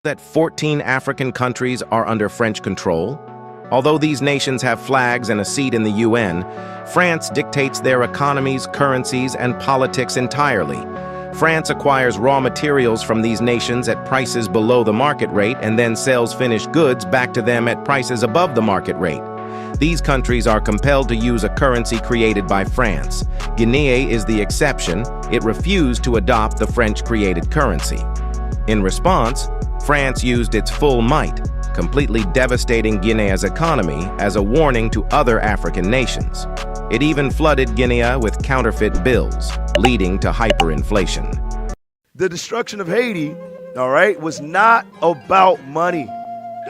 that 14 African countries are under French control? Although these nations have flags and a seat in the UN, France dictates their economies, currencies, and politics entirely. France acquires raw materials from these nations at prices below the market rate and then sells finished goods back to them at prices above the market rate. These countries are compelled to use a currency created by France. Guinea is the exception. It refused to adopt the French-created currency. In response, France used its full might, completely devastating Guinea's economy as a warning to other African nations. It even flooded Guinea with counterfeit bills, leading to hyperinflation. The destruction of Haiti, all right, was not about money.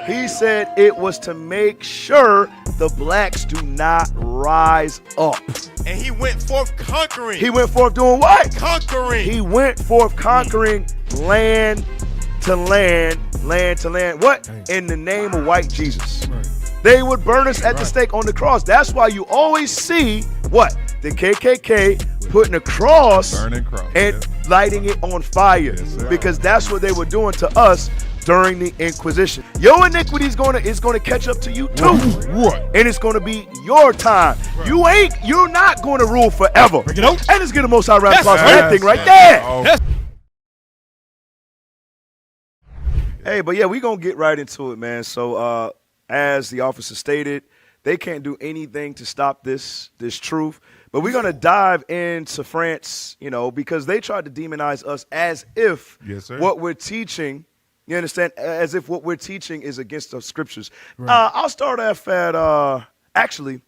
He said it was to make sure the blacks do not rise up. And he went forth conquering. He went forth doing what? Conquering. He went forth conquering land to land, land to land. What? In the name of white Jesus. They would burn us at the stake on the cross. That's why you always see what? The KKK putting a cross and lighting it on fire. Because that's what they were doing to us during the Inquisition. Your iniquity is gonna catch up to you too. And it's gonna be your time. You're not gonna rule forever. And let's get the most high round of applause for that thing right there. Hey, but yeah, we gonna get right into it, man. So as the officer stated, they can't do anything to stop this truth. But we're gonna dive into France, you know, because they tried to demonize us as if what we're teaching, you understand, as if what we're teaching is against the scriptures. I'll start off at actually,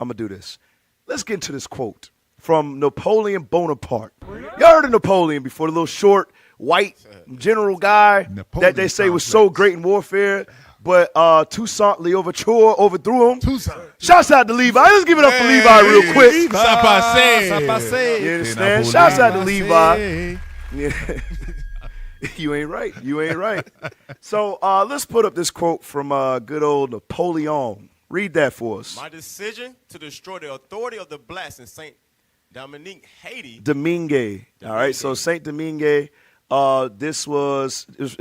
I'm gonna do this. Let's get into this quote from Napoleon Bonaparte. You heard of Napoleon before, the little short white general guy that they say was so great in warfare, but Toussaint Louverture overthrew him. Shouts out to Levi. Let's give it up for Levi real quick. You understand? Shouts out to Levi. Yeah. You ain't right. You ain't right. So let's put up this quote from good old Napoleon. Read that for us. My decision to destroy the authority of the blacks in Saint Domingue, Haiti. Domingue. All right. So Saint Domingue. It's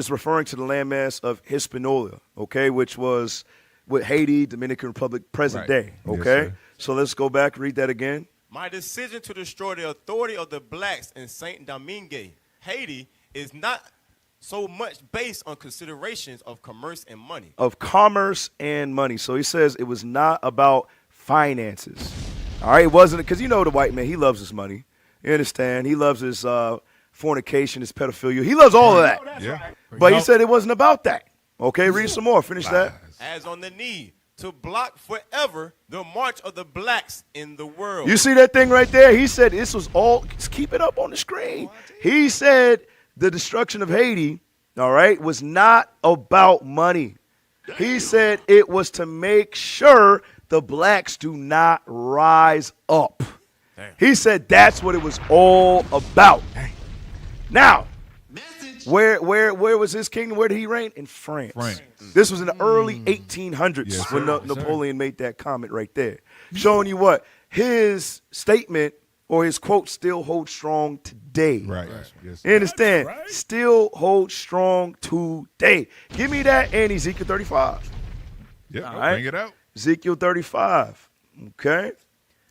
referring to the landmass of Hispaniola, okay, which was with Haiti, Dominican Republic, present day, okay? So let's go back, read that again. My decision to destroy the authority of the blacks in Saint Domingue, Haiti, is not so much based on considerations of commerce and money. Of commerce and money. So he says it was not about finances. All right, it wasn't, because you know the white man, he loves his money. You understand? He loves his fornication, his pedophilia. He loves all of that. But he said it wasn't about that. Okay, read some more. Finish that. As on the need to block forever the march of the blacks in the world. You see that thing right there? He said this was all, just keep it up on the screen. He said the destruction of Haiti, all right, was not about money. He said it was to make sure the blacks do not rise up. He said that's what it was all about. Now, where was his kingdom? Where did he reign? In France. This was in the early 1800s when Napoleon made that comment right there. Showing you what? His statement or his quote still holds strong today. You understand? Still holds strong today. Give me that and Ezekiel 35. All right. Bring it out. Ezekiel 35. Okay.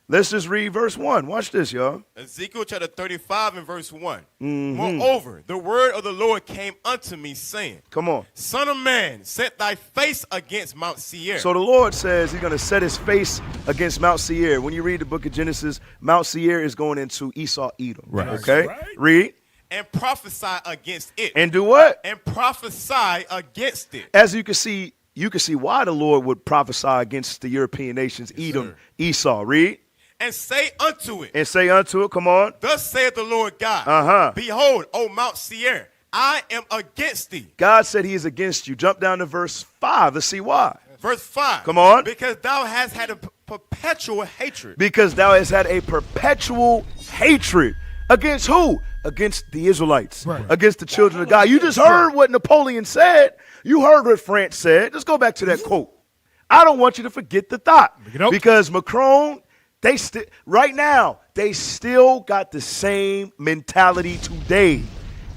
Let's just read verse 1. Watch this, y'all. Ezekiel chapter 35 and verse 1. Moreover, the word of the Lord came unto me, saying, come on. Son of man, set thy face against Mount Seir. So the Lord says he's going to set his face against Mount Seir. When you read the book of Genesis, Mount Seir is going into Esau, Edom. Okay? Read. And prophesy against it. And do what? And prophesy against it. As you can see why the Lord would prophesy against the European nations, Edom, Esau. Read. And say unto it. And say unto it, come on. Thus saith the Lord God. Behold, O Mount Seir, I am against thee. God said he is against you. Jump down to verse 5. Let's see why. Verse 5. Come on. Because thou hast had a perpetual hatred. Because thou hast had a perpetual hatred. Against who? Against the Israelites. Against the children of God. You just heard what Napoleon said. You heard what France said. Let's go back to that quote. I don't want you to forget the thought. Because Macron, right now, they still got the same mentality today.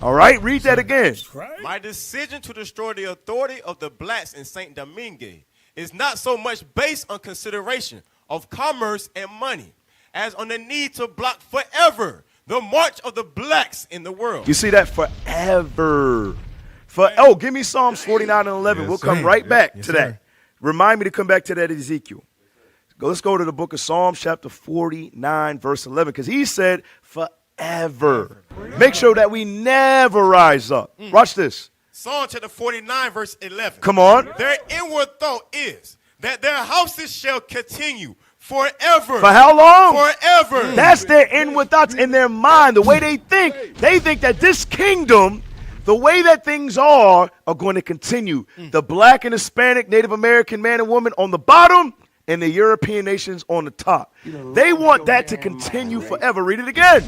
All right, read that again. Right? My decision to destroy the authority of the blacks in Saint Domingue is not so much based on consideration of commerce and money as on the need to block forever the march of the blacks in the world. You see that? Forever. Oh, give me Psalms 49 and 11. Yes, we'll come sir. right back Yes, to sir. that. Remind me to come back to that Ezekiel. Let's go to the book of Psalms, chapter 49, verse 11, because he said forever. Make sure that we never rise up. Watch this. Psalm chapter 49, verse 11. Come on. Their inward thought is that their houses shall continue forever. For how long? Forever. That's their inward thoughts in their mind, the way they think. They think that this kingdom, the way that things are going to continue. The black and Hispanic, Native American man and woman on the bottom, and the European nations on the top. They want that to continue forever. Read it again.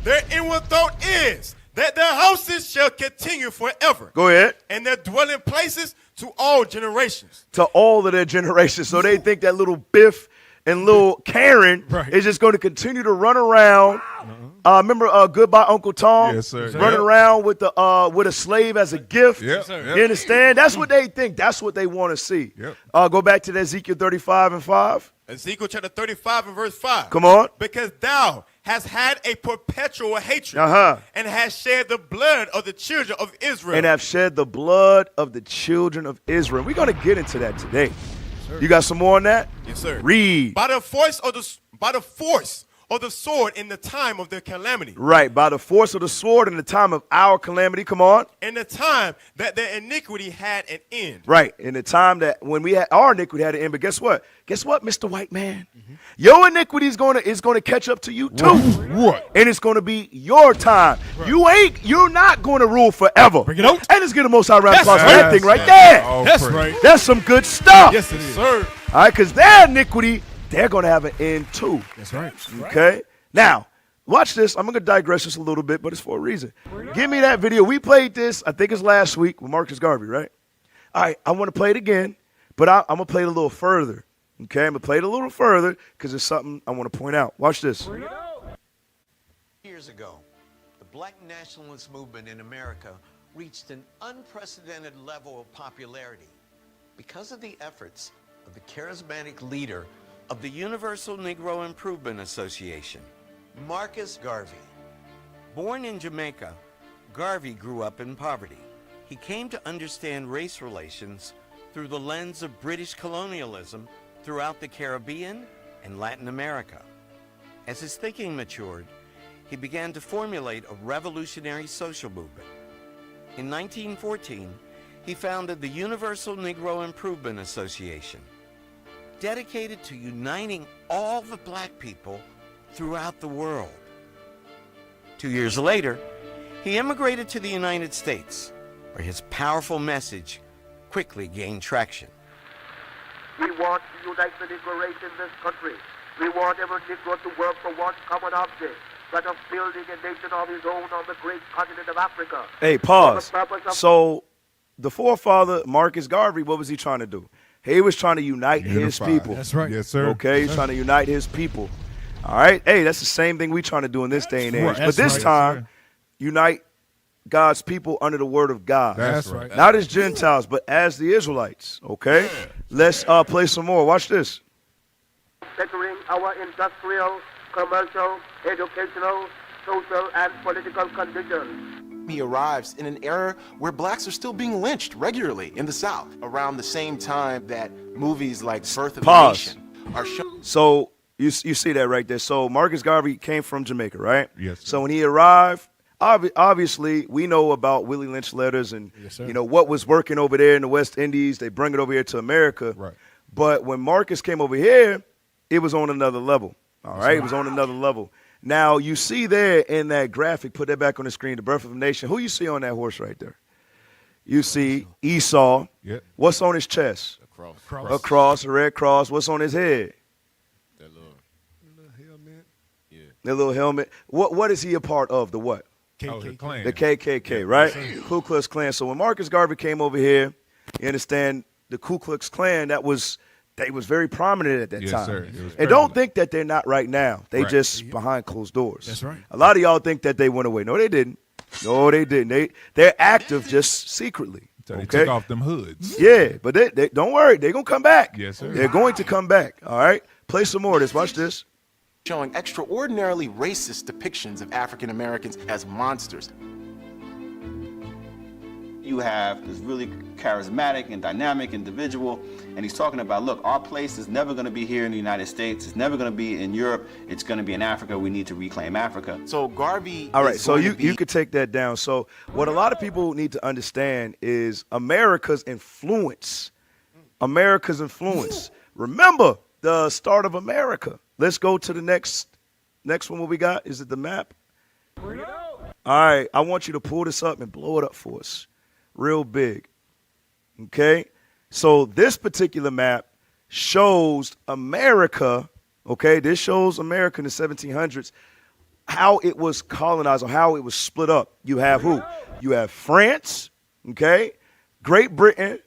Their inward thought is that their houses shall continue forever. Go ahead. And their dwelling places to all generations. To all of their generations. So they think that little Biff and little Karen is just going to continue to run around. Remember Goodbye Uncle Tom? Yes, sir. Running around with a slave as a gift. Yep. You understand? That's what they think. That's what they want to see. Yep. Go back to that Ezekiel 35 and 5. Ezekiel chapter 35 and verse 5. Come on. Because thou hast had a perpetual hatred and hast shed the blood of the children of Israel. And have shed the blood of the children of Israel. We're going to get into that today. You got some more on that? Yes, sir. Read. By the force of the sword in the time of their calamity. Right, by the force of the sword in the time of our calamity. Come on. In the time that their iniquity had an end. Right, in the time that when we had our iniquity had an end. But guess what? Guess what, Mr. White Man? Your iniquity is going to catch up to you too. What? And it's going to be your time. You're not going to rule forever. Bring it out. And let's get a most high round of That's applause for that right. thing right there. All That's praise. right. That's some good stuff. Yes, it is. Sir. All right, because their iniquity, they're going to have an end too. That's right. Okay? Now, watch this. I'm going to digress just a little bit, but it's for a reason. Give me that video. We played this, I think it's last week with Marcus Garvey, right? All right, I want to play it again, but I'm going to play it a little further. Okay? I'm going to play it a little further because it's something I want to point out. Watch this. Years ago, the black nationalist movement in America reached an unprecedented level of popularity because of the efforts of the charismatic leader of the Universal Negro Improvement Association, Marcus Garvey. Born in Jamaica, Garvey grew up in poverty. He came to understand race relations through the lens of British colonialism throughout the Caribbean and Latin America. As his thinking matured, he began to formulate a revolutionary social movement. In 1914, he founded the Universal Negro Improvement Association, dedicated to uniting all the black people throughout the world. 2 years later, he immigrated to the United States, where his powerful message quickly gained traction. We want to unite the Negro race in this country. We want every Negro to work for one common object, that of building a nation of his own on the great continent of Africa. Hey, pause. So the forefather, Marcus Garvey, what was he trying to do? He was trying to unite his Unify. people. That's right. Yes, sir. Okay, he's trying to unite his people. All right? Hey, that's the same thing we're trying to do in this day and age. right. But That's this right. time, unite God's people under the word of God. That's That's right. right. Not as Gentiles, but as the Israelites. Okay? Let's play some more. Watch this. Bettering our industrial, commercial, educational, social, and political conditions. He arrives in an era where blacks are still being lynched regularly in the South, around the same time that movies like Birth of a Pause. Nation are shown. So you see that right there. So Marcus Garvey came from Jamaica, right? Yes, sir. So when he arrived, obviously we know about Willie Lynch letters and Yes, sir. you know what was working over there in the West Indies. They bring it over here to America. Right. But when Marcus came over here, it was on another level. All right, it was on another level. Now you see there in that graphic, put that back on the screen, the birth of a nation. Who you see on that horse right there? You see Esau. Yep. What's on his chest? Across. A cross, a red cross. What's on his head? That little The little helmet. What is he a part of? The what? Oh, the Klan. The KKK, right? Ku Klux Klan. So when Marcus Garvey came over here, you understand the Ku Klux Klan, they was very prominent at that Yes, time. sir. It was And don't prevalent. think that they're not right now. They Right. just behind closed doors. That's right. A lot of y'all think that they went away. No, they didn't. No, they didn't. They're active just secretly. So they okay? took off them hoods. Yeah, but they don't worry. They're going to come back. Yes, sir. They're going to come back. All right? Play some more of this. Watch this. Showing extraordinarily racist depictions of African Americans as monsters. You have this really charismatic and dynamic individual, and he's talking about, look, our place is never going to be here in the United States. It's never going to be in Europe. It's going to be in Africa. We need to reclaim Africa. So Garvey. All right, so you could take that down. So what a lot of people need to understand is America's influence. America's influence. Remember the start of America. Let's go to the next one. What we got? Is it the map? All right, I want you to pull this up and blow it up for us. Real big. Okay? So this particular map shows America, okay? This shows America in the 1700s, how it was colonized or how it was split up. You have who? You have France, okay? Great Britain,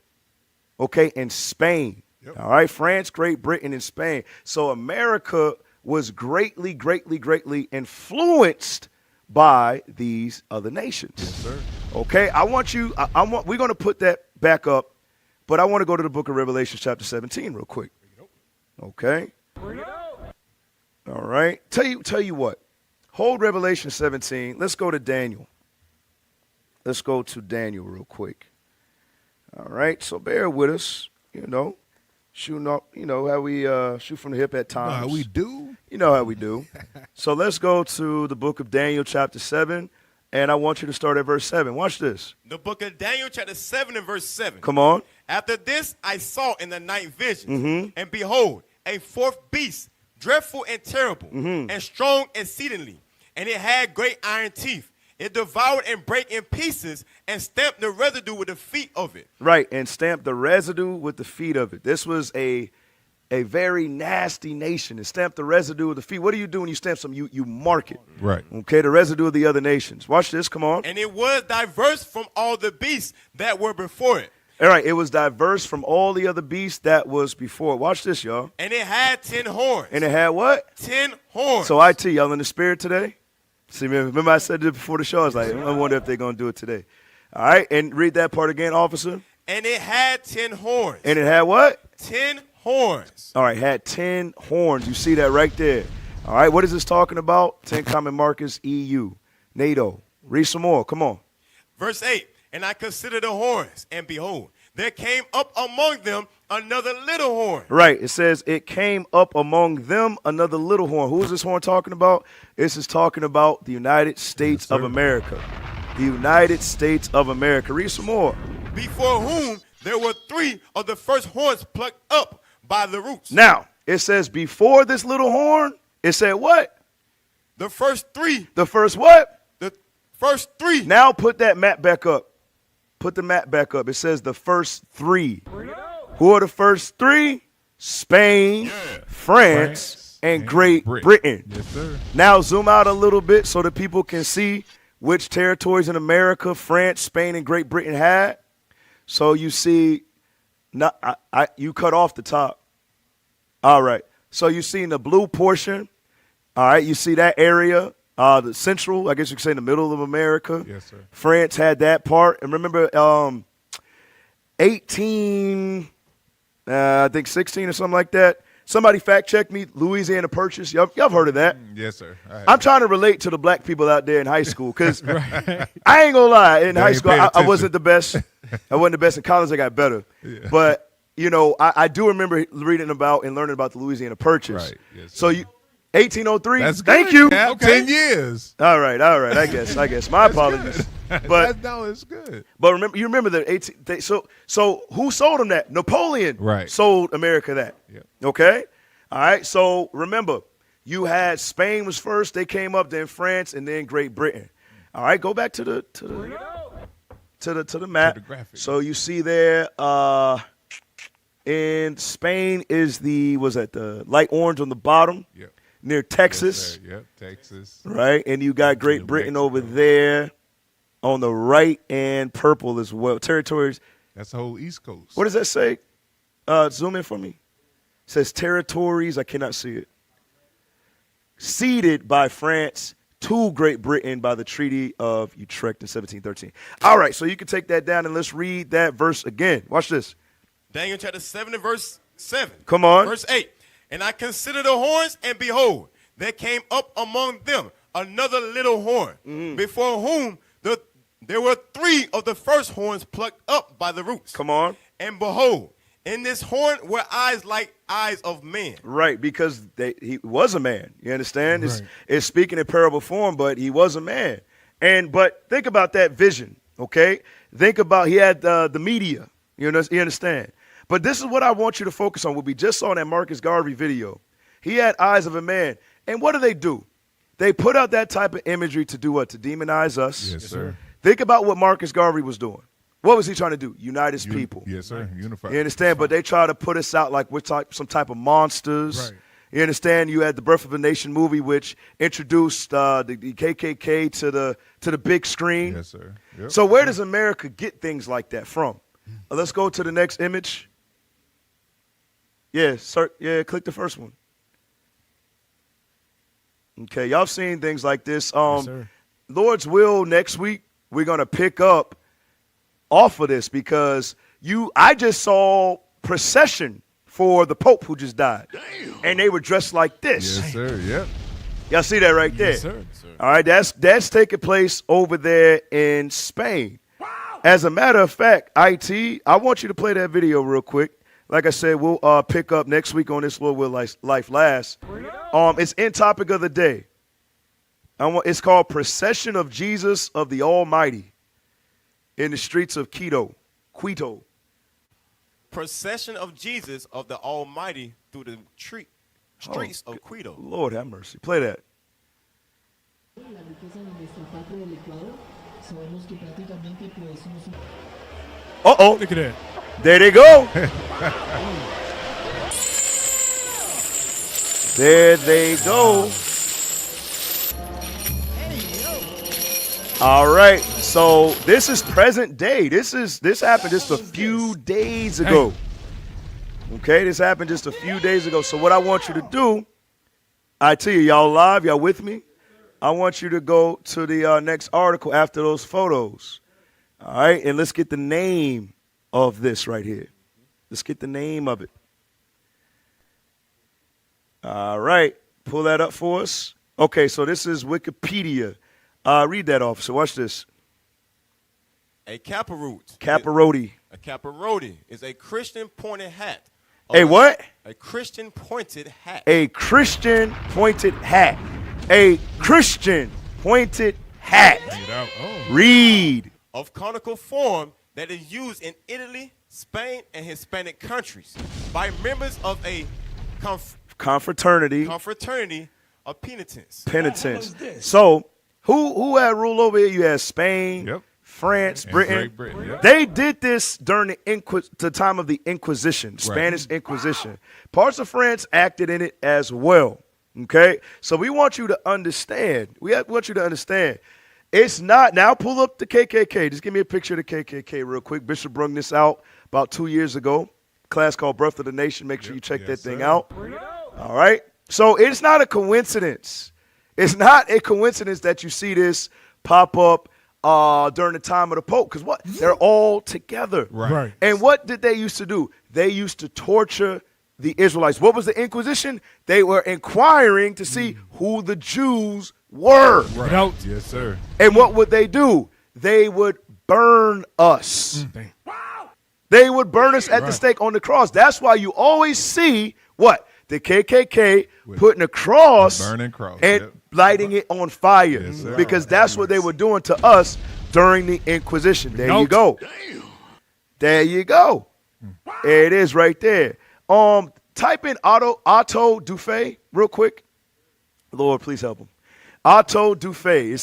okay, and Spain. Yep. All right? France, Great Britain, and Spain. So America was greatly influenced by these other nations. Yes, sir. Okay, we're going to put that back up, but I want to go to the book of Revelation chapter 17 real quick. Okay. All right. Tell you what. Hold Revelation 17. Let's go to Daniel. Let's go to Daniel real quick. All right. So bear with us, shooting up, how we shoot from the hip at times. How we do. You know how we do. So let's go to the book of Daniel chapter 7. And I want you to start at verse 7. Watch this. The book of Daniel, chapter 7 and verse 7. Come on. After this I saw in the night visions, and behold, a fourth beast, dreadful and terrible, and strong exceedingly. And it had great iron teeth. It devoured and brake in pieces, and stamped the residue with the feet of it. Right, and stamped the residue with the feet of it. This was a very nasty nation. It stamped the residue of the feet. What do you do when you stamp something? You mark it. Right. Okay, the residue of the other nations. Watch this. Come on. And it was diverse from all the beasts that were before it. All right, it was diverse from all the other beasts that was before. Watch this, y'all. And it had 10 horns. And it had what? 10 horns. So IT, y'all in the spirit today? See, remember I said it before the show? I was like, I wonder if they're going to do it today. All right, and read that part again, officer. And it had 10 horns. And it had what? 10 horns. All right, had 10 horns. You see that right there. All right, what is this talking about? 10 common markers, EU, NATO. Read some more. Come on. Verse 8, and I considered the horns, and behold, there came up among them another little horn. Right, it says it came up among them another little horn. Who is this horn talking about? This is talking about the United States of America. The United States of America. Read some more. Before whom there were 3 of the first horns plucked up by the roots. Now, it says before this little horn, it said what? The first 3. The first what? The first 3. Now put that map back up. Put the map back up. It says the first 3. Who are the first 3? Spain, France, and Great Britain. Yes, sir. Now zoom out a little bit so that people can see which territories in America France, Spain, and Great Britain had. So you see, you cut off the top. All right. So you see in the blue portion, all right, you see that area, the central, I guess you could say in the middle of America. Yes, sir. France had that part. And remember, 16 or something like that. Somebody fact check me, Louisiana Purchase. Y'all have heard of that? Yes, sir. I'm trying to relate to the black people out there in high school because I ain't going to lie. In high school, I wasn't the best. I wasn't the best. In college, I got better. Yeah. But, I do remember reading about and learning about the Louisiana Purchase. Right. Yes, so 1803. That's good. Thank you. Cap. Okay. 10 years. All right. I guess. My apologies. But no, it's good. But remember the so who sold them that? Napoleon sold America that. Yep. Okay? All right. So remember, you had Spain was first, they came up, then France, and then Great Britain. All right, go back to the map. So you see there in Spain is the light orange on the bottom. Yep. Near Texas. Yes, yep, Texas. Right? And you got Great Britain over there on the right and purple as well. Territories. That's the whole East Coast. What does that say? Zoom in for me. It says territories. I cannot see it. Ceded by France to Great Britain by the Treaty of Utrecht in 1713. All right, so you can take that down and let's read that verse again. Watch this. Daniel chapter 7 and verse 7. Come on. Verse 8. And I considered the horns, and behold, there came up among them another little horn, before whom there were 3 of the first horns plucked up by the roots. Come on. And behold, in this horn were eyes like eyes of men. Right, because he was a man. You understand? Right. It's speaking in parable form, but he was a man. But think about that vision, okay? Think about he had the media. You understand? But this is what I want you to focus on. What we just saw in that Marcus Garvey video. He had eyes of a man. And what do? They put out that type of imagery to do what? To demonize us. Yes, sir. Think about what Marcus Garvey was doing. What was he trying to do? Unite his people. Yes, sir. Unify. You understand? But they try to put us out like we're some type of monsters. Right. You understand? You had the Birth of a Nation movie, which introduced the KKK to the big screen. Yes, sir. Yep. So where does America get things like that from? Let's go to the next image. Yeah, sir. Yeah, click the first one. Okay, y'all seen things like this. Yes, sir. Lord's will, next week we're gonna pick up off of this because I just saw procession for the Pope who just died. Damn. And they were dressed like this. Yes, sir. Yep. Y'all see that right there? Yes, sir. All right, that's taking place over there in Spain. Wow. As a matter of fact, IT, I want you to play that video real quick. Like I said, we'll pick up next week on this Lord Will Life Last. It's in topic of the day. It's called Procession of Jesus of the Almighty in the streets of Quito. Procession of Jesus of the Almighty through the streets of Quito. Lord have mercy. Play that. Uh-oh. Look at that. There they go. There they go. All right. So this is present day. This happened just a few days ago. Okay, this happened just a few days ago. So what I want you to do, I tell you, y'all live, y'all with me? I want you to go to the next article after those photos. All right, and let's get the name of this right here. Let's get the name of it. All right, pull that up for us. Okay, so this is Wikipedia. Read that, officer. Watch this. A caparot. A caparot is a Christian pointed hat. A what? A Christian pointed hat. A Christian pointed hat. A Christian pointed hat. Read. Of conical form that is used in Italy, Spain, and Hispanic countries by members of a confraternity of penitents. So who had rule over here? You had Spain, Yep. France, And Britain. Great Britain, yep. They did this during the time of the Inquisition, Spanish Inquisition. Parts of France acted in it as well. Okay, so we want you to understand. It's not, now pull up the KKK. Just give me a picture of the KKK real quick. Bishop brung this out about 2 years ago. Class called Birth of the Nation. Make sure you check that thing out. All right. So it's not a coincidence. It's not a coincidence that you see this pop up during the time of the Pope. Because what? They're all together. Right. And what did they used to do? They used to torture the Israelites. What was the Inquisition? They were inquiring to see who the Jews were. Right. Yes, sir. And what would they do? They would burn us. They would burn us at the stake on the cross. That's why you always see what? The KKK putting a cross, burning cross and lighting it on fire. Yes, sir. Because that's what they were doing to us during the Inquisition. There you go. There you go. There it is right there. Type in Otto Dufay real quick. Lord, please help him. Otto Dufay.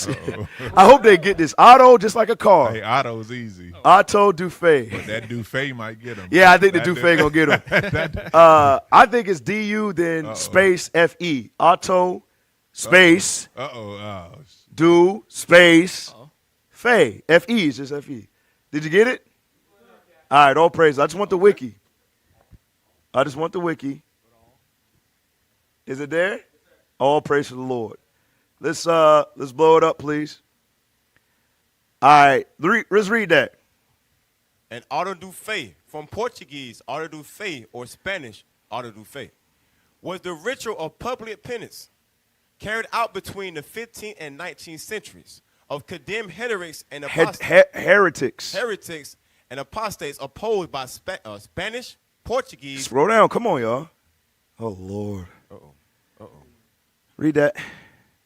I hope they get this. Otto, just like a car. Hey, Otto's easy. Otto Dufay. But that Dufay might get him. Yeah, I think the Dufay gonna get him. I think it's DU then space FE. Otto space do space Fay. FE is just FE. Did you get it? All right, all praise. I just want the wiki. Is it there? All praise to the Lord. Let's blow it up, please. All right, let's read that. And auto do fe, from Portuguese, auto do fe, or Spanish, auto do fe, was the ritual of public penance carried out between the 15th and 19th centuries of condemned heretics and heretics and apostates opposed by Spanish, Portuguese. Slow down. Come on, y'all. Oh, Lord. Read that.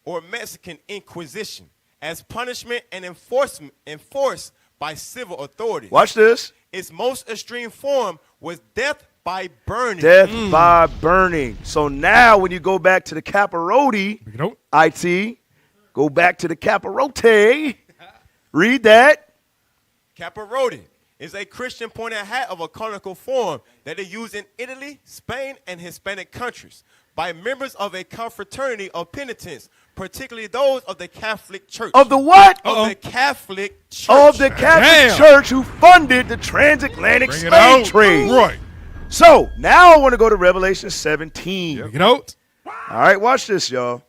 Or Mexican Inquisition as punishment and enforced by civil authorities. Watch this. Its most extreme form was death by burning. Death by burning. So now when you go back to the Capirote, IT, go back to the Capirote. Read that. Capirote is a Christian pointed hat of a conical form that is used in Italy, Spain, and Hispanic countries by members of a confraternity of penitents, particularly those of the Catholic Church. Of the what? Of the Catholic Church. Of the Catholic Church who funded the transatlantic slave trade. Right. So now I want to go to Revelation 17. Bring it out. All right, watch this, y'all.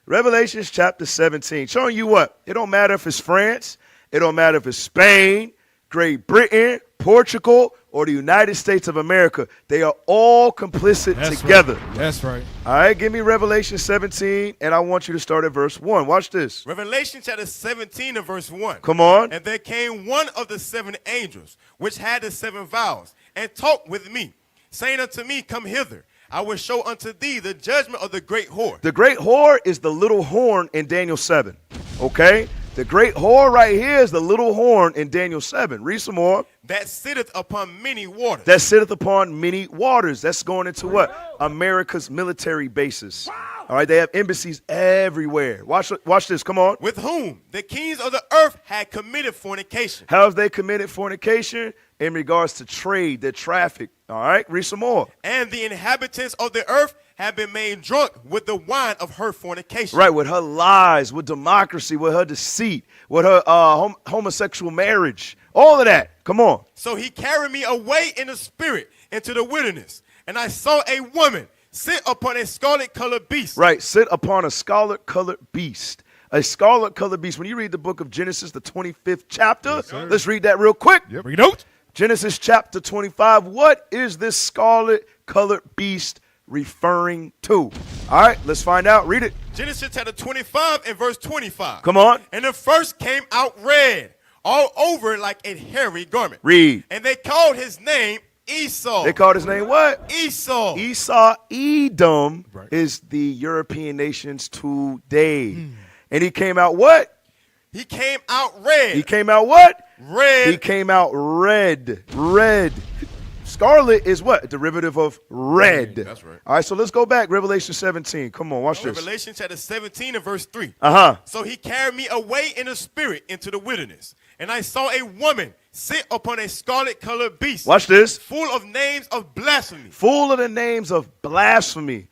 Revelation chapter 17. Showing you what? It don't matter if it's France. It don't matter if it's Spain, Great Britain, Portugal, or the United States of America. They are all complicit together. Right. That's right. All right, give me Revelation 17, and I want you to start at verse 1. Watch this. Revelation chapter 17 and verse 1. Come on. And there came one of the 7 angels, which had the 7 vials, and talked with me, saying unto me, Come hither. I will show unto thee the judgment of the great whore. The great whore is the little horn in Daniel 7. Okay? The great whore right here is the little horn in Daniel 7. Read some more. That sitteth upon many waters. That sitteth upon many waters. That's going into what? America's military bases. All right, they have embassies everywhere. Watch this. Come on. With whom the kings of the earth had committed fornication. How have they committed fornication? In regards to trade, their traffic. All right, read some more. And the inhabitants of the earth have been made drunk with the wine of her fornication. Right, with her lies, with democracy, with her deceit, with her homosexual marriage, all of that. Come on. So he carried me away in the spirit into the wilderness, and I saw a woman sit upon a scarlet-colored beast. Right, sit upon a scarlet-colored beast. A scarlet-colored beast. When you read the book of Genesis, the 25th chapter, let's read that real quick. Yep. Bring it out. Genesis chapter 25. What is this scarlet-colored beast referring to? All right, let's find out. Read it. Genesis chapter 25 and verse 25. Come on. And the first came out red, all over like a hairy garment. Read. And they called his name Esau. They called his name what? Esau. Esau, Edom is the European nations today. And he came out what? He came out red. He came out what? Red. He came out red. Red. Scarlet is what? A derivative of red. That's right. All right, so let's go back. Revelation 17. Come on, watch this. Revelation chapter 17 and verse 3. Uh-huh. So he carried me away in the spirit into the wilderness, and I saw a woman sit upon a scarlet-colored beast. Watch this. Full of names of blasphemy. Full of the names of blasphemy.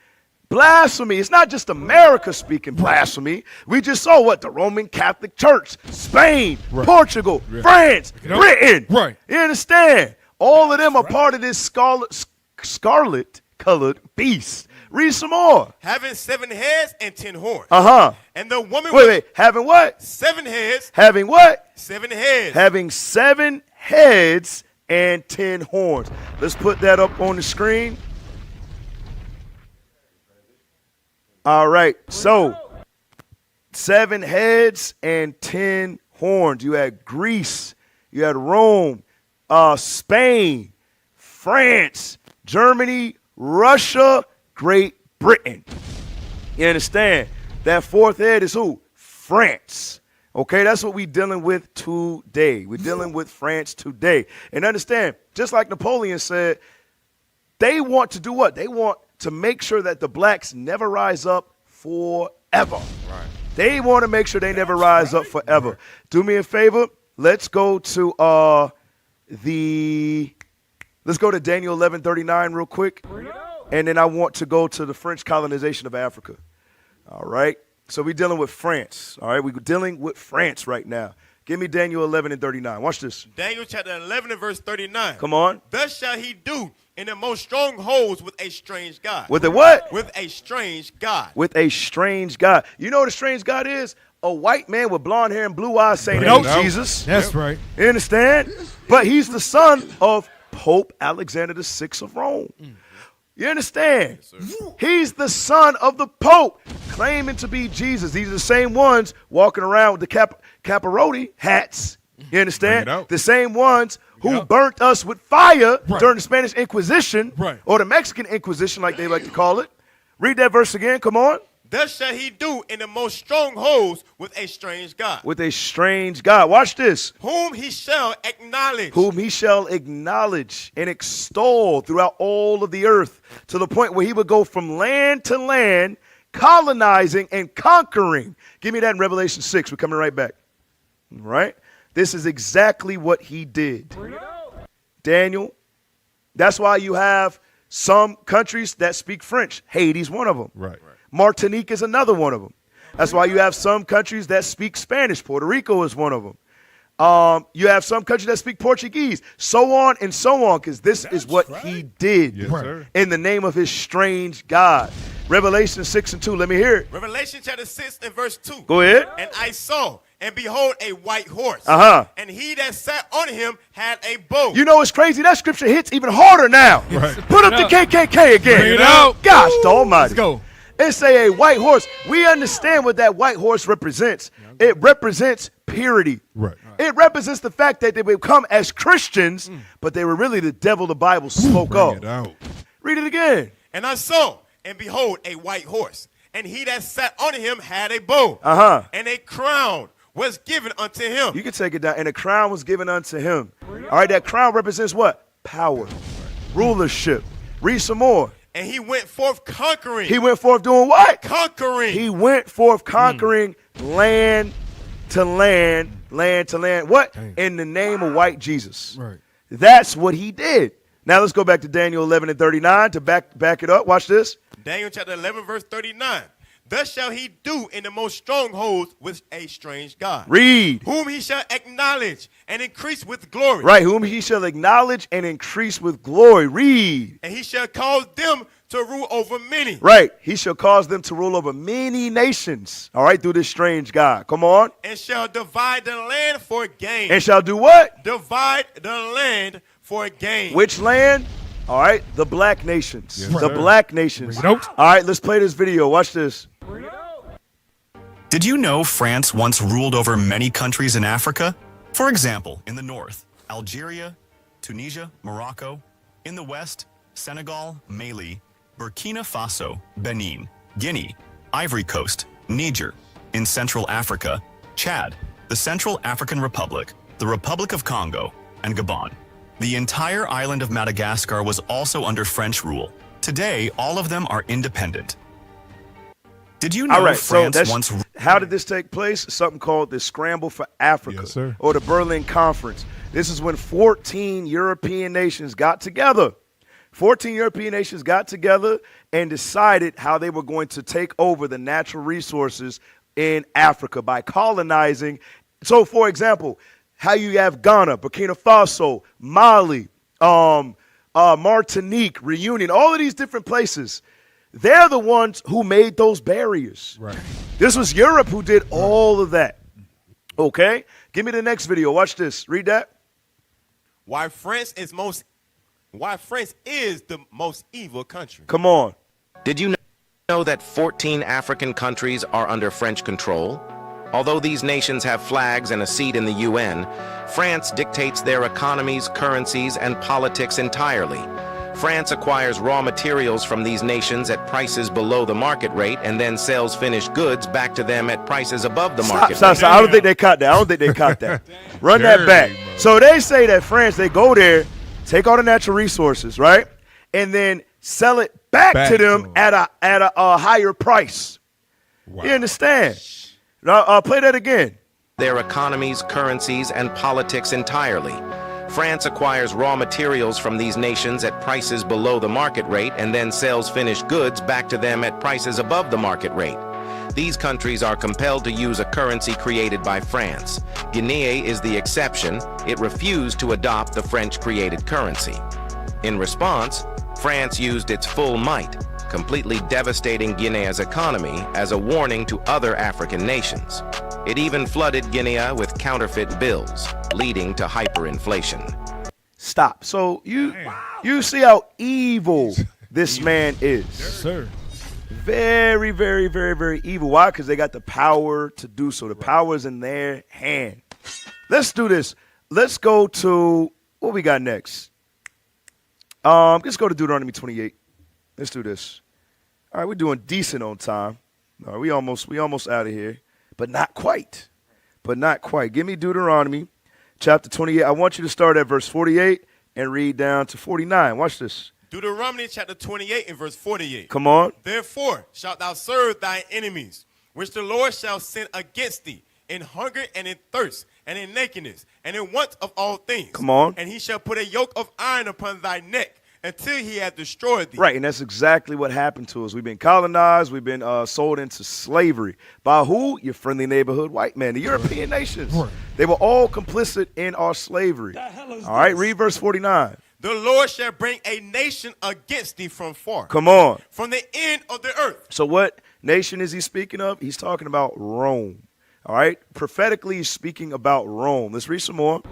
Blasphemy. It's not just America speaking blasphemy. We just saw what? The Roman Catholic Church, Spain, Portugal, France, Britain. Right. You understand? All of them are part of this scarlet-colored beast. Read some more. Having 7 heads and 10 horns. Uh-huh. And the woman Wait. Having what? 7 heads. Having what? 7 heads. Having 7 heads and 10 horns. Let's put that up on the screen. All right. So 7 heads and 10 horns. You had Greece. You had Rome. Spain, France, Germany, Russia, Great Britain. You understand? That 4th head is who? France. Okay, that's what we're dealing with today. We're dealing with France today. And understand, just like Napoleon said, they want to do what? They want to make sure that the blacks never rise up forever. Right. They want to make sure they never rise up forever. Right. Do me a favor. Let's go to let's go to Daniel 11:39 real quick. And then I want to go to the French colonization of Africa. All right. So we're dealing with France. All right. We're dealing with France right now. Give me Daniel 11:39. Watch this. Daniel chapter 11 and verse 39. Come on. Thus shall he do in the most strongholds with a strange God. With a what? With a strange God. With a strange God. You know what a strange God is? A white man with blonde hair and blue eyes saying, Nope. "Ain't Jesus." That's right. You understand? But he's the son of Pope Alexander VI of Rome. You understand? He's the son of the Pope, claiming to be Jesus. These are the same ones walking around with the caparoti hats. You understand? Bring it out. The same ones who out. burnt us with fire Right. during the Spanish Inquisition, Right. or the Mexican Inquisition, like they like to call it. Read that verse again. Come on. Thus shall he do in the most strongholds with a strange God. With a strange God. Watch this. Whom he shall acknowledge. Whom he shall acknowledge and extol throughout all of the earth, to the point where he would go from land to land, colonizing and conquering. Give me that in Revelation 6. We're coming right back. All right? This is exactly what he did. Daniel, that's why you have some countries that speak French. Haiti's one of them. Right. Martinique is another one of them. That's why you have some countries that speak Spanish. Puerto Rico is one of them. You have some countries that speak Portuguese, so on and so on, because this is what he did Yes, sir. in the name of his strange God. Revelation 6:2. Let me hear it. Revelation chapter 6 and verse 2. Go ahead. And I saw, and behold, a white horse. Uh-huh. And he that sat on him had a bow. You know what's crazy? That scripture hits even harder now. Right. Put up the KKK again. Bring it out. Gosh, almighty. Let's go. It say a white horse. We understand what that white horse represents. It represents purity. Right. It represents the fact that they would come as Christians, but they were really the devil the Bible spoke Bring of. it out. Read it again. And I saw, and behold, a white horse. And he that sat on him had a bow. Uh-huh. And a crown was given unto him. You can take it down. And a crown was given unto him. All right, that crown represents what? Power, rulership. Read some more. And he went forth conquering. He went forth doing what? Conquering. He went forth conquering land to land, land to land. What? In the name of white Jesus. Right. That's what he did. Now let's go back to Daniel 11 and 39 to back it up. Watch this. Daniel chapter 11 verse 39. Thus shall he do in the most strongholds with a strange God. Read. Whom he shall acknowledge and increase with glory. Right, whom he shall acknowledge and increase with glory. Read. And he shall cause them to rule over many. Right, he shall cause them to rule over many nations. All right, through this strange God. Come on. And shall divide the land for gain. And shall do what? Divide the land for gain. Which land? All right, the black nations. Yes, The sir. black nations. Bring it out. All right, let's play this video. Watch this. Did you know France once ruled over many countries in Africa? For example, in the north, Algeria, Tunisia, Morocco. In the west, Senegal, Mali, Burkina Faso, Benin, Guinea, Ivory Coast, Niger. In Central Africa, Chad, the Central African Republic, the Republic of Congo, and Gabon. The entire island of Madagascar was also under French rule. Today, all of them are independent. Did you know All right, so France that's, once... how did this take place? Something called the Scramble for Africa, Yes, sir. or the Berlin Conference. This is when 14 European nations got together. 14 European nations got together and decided how they were going to take over the natural resources in Africa by colonizing. So, for example, how you have Ghana, Burkina Faso, Mali, Martinique, Reunion, all of these different places. They're the ones who made those barriers. Right. This was Europe who did all of that. Okay? Give me the next video. Watch this. Read that. Why France is the most evil country. Come on. Did you know that 14 African countries are under French control? Although these nations have flags and a seat in the UN, France dictates their economies, currencies, and politics entirely. France acquires raw materials from these nations at prices below the market rate and then sells finished goods back to them at prices above the market rate. I don't think they caught that. Run that back. Dirty, So they say that France, they go there, take all the natural resources, right? And then sell it back to them at a higher price. Wow. You understand? Now, play that again. Their economies, currencies, and politics entirely. France acquires raw materials from these nations at prices below the market rate and then sells finished goods back to them at prices above the market rate. These countries are compelled to use a currency created by France. Guinea is the exception. It refused to adopt the French-created currency. In response, France used its full might, completely devastating Guinea's economy as a warning to other African nations. It even flooded Guinea with counterfeit bills, leading to hyperinflation. Stop. So you see how evil this man is. Yes, sir. Very, very, very, very evil. Why? Because they got the power to do so. The power is in their hand. Let's do this. Let's go to what we got next. Let's go to Deuteronomy 28. Let's do this. All right, we're doing decent on time. All right, we almost out of here, but not quite. But not quite. Give me Deuteronomy chapter 28. I want you to start at verse 48 and read down to 49. Watch this. Deuteronomy chapter 28 and verse 48. Come on. Therefore shalt thou serve thy enemies, which the Lord shall send against thee, in hunger and in thirst, and in nakedness, and in want of all things. Come on. And he shall put a yoke of iron upon thy neck, until he hath destroyed thee. Right, and that's exactly what happened to us. We've been colonized. We've been sold into slavery. By who? Your friendly neighborhood white man, the European nations. Right. They were all complicit in our slavery. All right, read verse 49. The Lord shall bring a nation against thee from far. Come on. From the end of the earth. So what nation is he speaking of? He's talking about Rome. All right, prophetically he's speaking about Rome. Let's read some more.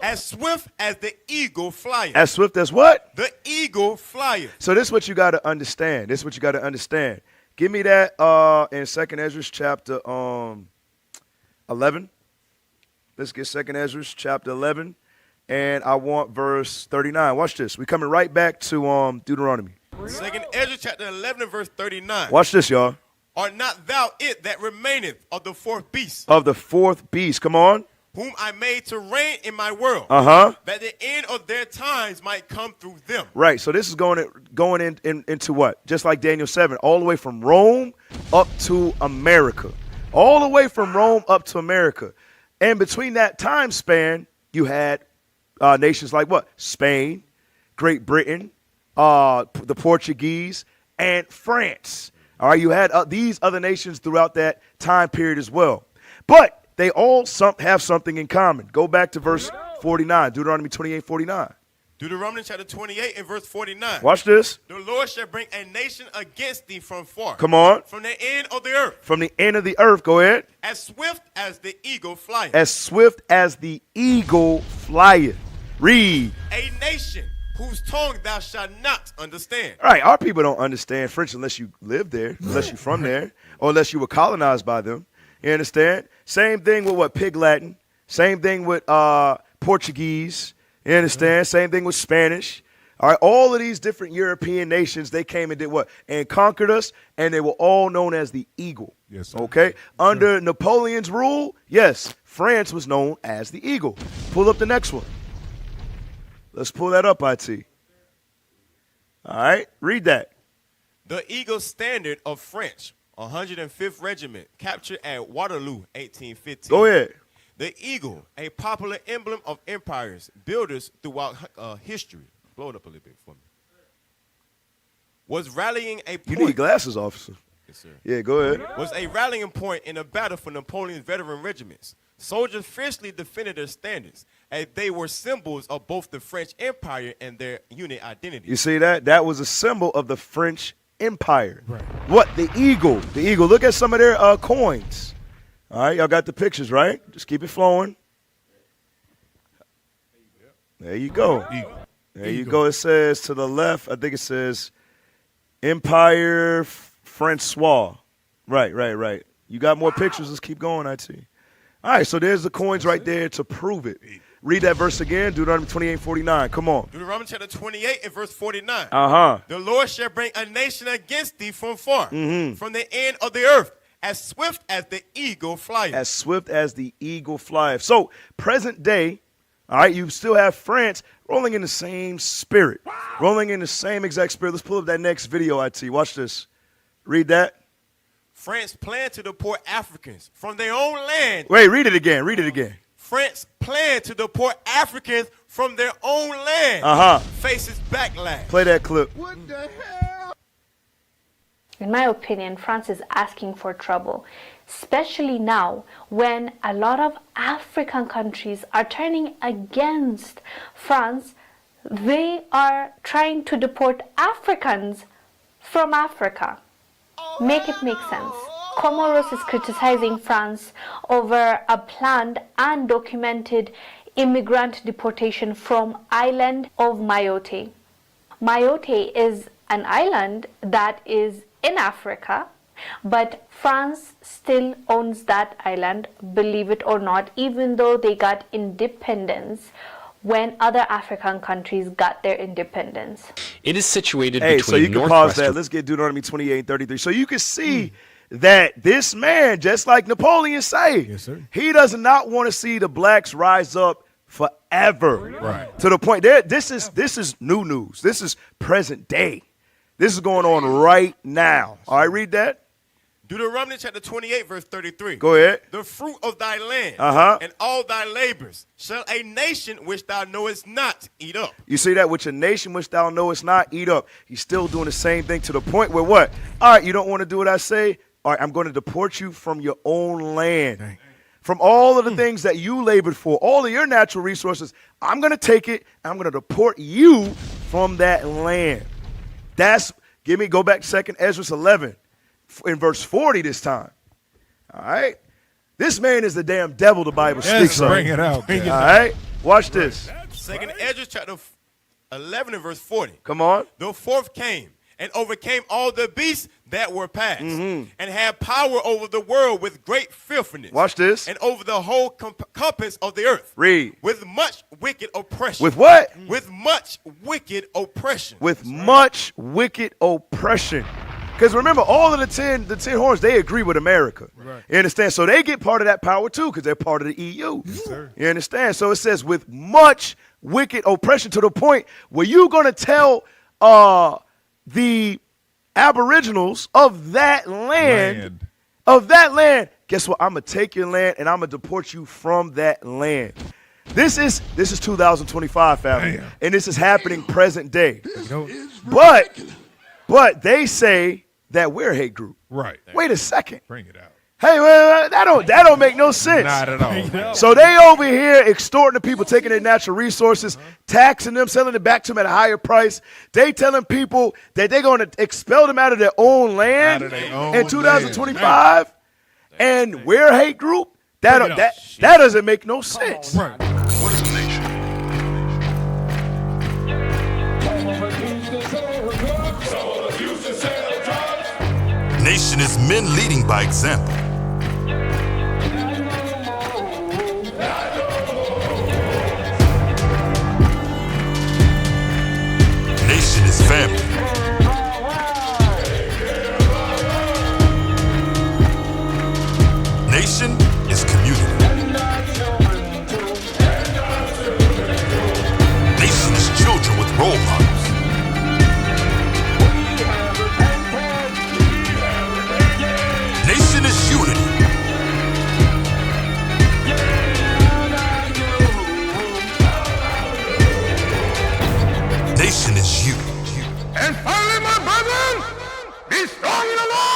As swift as the eagle flieth. As swift as what? The eagle flieth. So this is what you got to understand. This is what you got to understand. Give me that in 2nd Ezra chapter 11. Let's get 2nd Ezra chapter 11. And I want verse 39. Watch this. We're coming right back to Deuteronomy. 2nd Ezra chapter 11 and verse 39. Watch this, y'all. Art not thou it that remaineth of the fourth beast? Of the fourth beast. Come on. Whom I made to reign in my world. Uh-huh. That the end of their times might come through them. Right. So this is going into what? Just like Daniel 7. All the way from Rome up to America. All the way from Rome up to America. And between that time span, you had nations like what? Spain, Great Britain, the Portuguese, and France. All right, you had these other nations throughout that time period as well. But they all have something in common. Go back to verse 49, Deuteronomy 28:49. Deuteronomy chapter 28 and verse 49. Watch this. The Lord shall bring a nation against thee from far. Come on. From the end of the earth. From the end of the earth. Go ahead. As swift as the eagle flieth. As swift as the eagle flieth. Read. A nation whose tongue thou shalt not understand. All right, our people don't understand French unless you live there, unless you're from there, or unless you were colonized by them. You understand? Same thing with what? Pig Latin. Same thing with Portuguese. You understand? Same thing with Spanish. All right, all of these different European nations, they came and did what? And conquered us, and they were all known as the eagle. Yes, sir. Okay? Under Napoleon's rule, yes, France was known as the eagle. Pull up the next one. Let's pull that up, IT. All right, read that. The Eagle Standard of French, 105th Regiment, captured at Waterloo, 1815. Go ahead. The eagle, a popular emblem of empires, builders throughout history. Blow it up a little bit for me. Was rallying a point. You need glasses, officer. Yes, sir. Yeah, go ahead. Was a rallying point in a battle for Napoleon's veteran regiments. Soldiers fiercely defended their standards, as they were symbols of both the French Empire and their unit identity. You see that? That was a symbol of the French Empire. Right. What? The eagle. The eagle. Look at some of their coins. All right, y'all got the pictures, right? Just keep it flowing. There you go. Eagle. There you go. It says to the left, I think it says Empire Francois. Right. You got more pictures. Let's keep going, IT. All right, so there's the coins right there to prove it. Read that verse again, Deuteronomy 28:49. Come on. Deuteronomy chapter 28 and verse 49. Uh-huh. The Lord shall bring a nation against thee from far, from the end of the earth, as swift as the eagle flieth. As swift as the eagle flieth. So, present day, all right, you still have France rolling in the same spirit, rolling in the same exact spirit. Let's pull up that next video, IT. Watch this. Read that. France planned to deport Africans from their own land. Wait, read it again. Read it again. France planned to deport Africans from their own land. Faces backlash. Play that clip. What the hell? In my opinion, France is asking for trouble, especially now when a lot of African countries are turning against France They are trying to deport Africans from Africa. Make it make sense. Comoros is criticizing France over a planned and documented immigrant deportation from island of Mayotte. Mayotte is an island that is in Africa, but France still owns that island, believe it or not, even though they got independence when other African countries got their independence. It is situated Hey, between so you can pause northwestern. that. Let's get Deuteronomy 28 and 33. So you can see that this man, just like Napoleon say, Yes, sir. he does not want to see the blacks rise up forever. Right. To the point that this is new news. This is present day. This is going on right now. All right, read that. Deuteronomy chapter 28, verse 33. Go ahead. The fruit of thy land Uh-huh. and all thy labors shall a nation which thou knowest not eat up. You see that? Which a nation which thou knowest not, eat up. He's still doing the same thing to the point where what? All right, you don't want to do what I say? All right, I'm going to deport you from your own land. Dang. From all of the things that you labored for, all of your natural resources, I'm going to take it, and I'm going to deport you from that land. Go back to 2nd Ezra 11, in verse 40 this time. All right? This man is the damn devil the Bible speaks of. Bring it out. All right? Watch this. 2nd Ezra chapter 11 and verse 40. Come on. The fourth came and overcame all the beasts that were past, and had power over the world with great filthiness. Watch this. And over the whole compass of the earth. Read. With much wicked oppression. With what? With much wicked oppression. With much wicked oppression. Because remember, all of the 10 horns, they agree with America. Right. You understand? So they get part of that power too, because they're part of the EU. Yes, sir. You understand? So it says with much wicked oppression, to the point where you're going to tell the aboriginals of that land, guess what? I'm going to take your land and I'm going to deport you from that land. This is 2025, family. Damn. And this is happening present day. No, But they say that we're a hate group. right. Wait a second. Bring it out. Hey, wait, that don't make no sense. Not at all. So they over here extorting the people, taking their natural resources, taxing them, selling it back to them at a higher price. They telling people that they're going to expel them out of their own land Out of their own in 2025, and we're a hate group. That doesn't make no sense. Right. What is a nation? Nation is men leading by example. Nation is family. Nation is community. Nation is children with role models. Nation is unity. Nation is you. And finally, my brethren, be strong in the Lord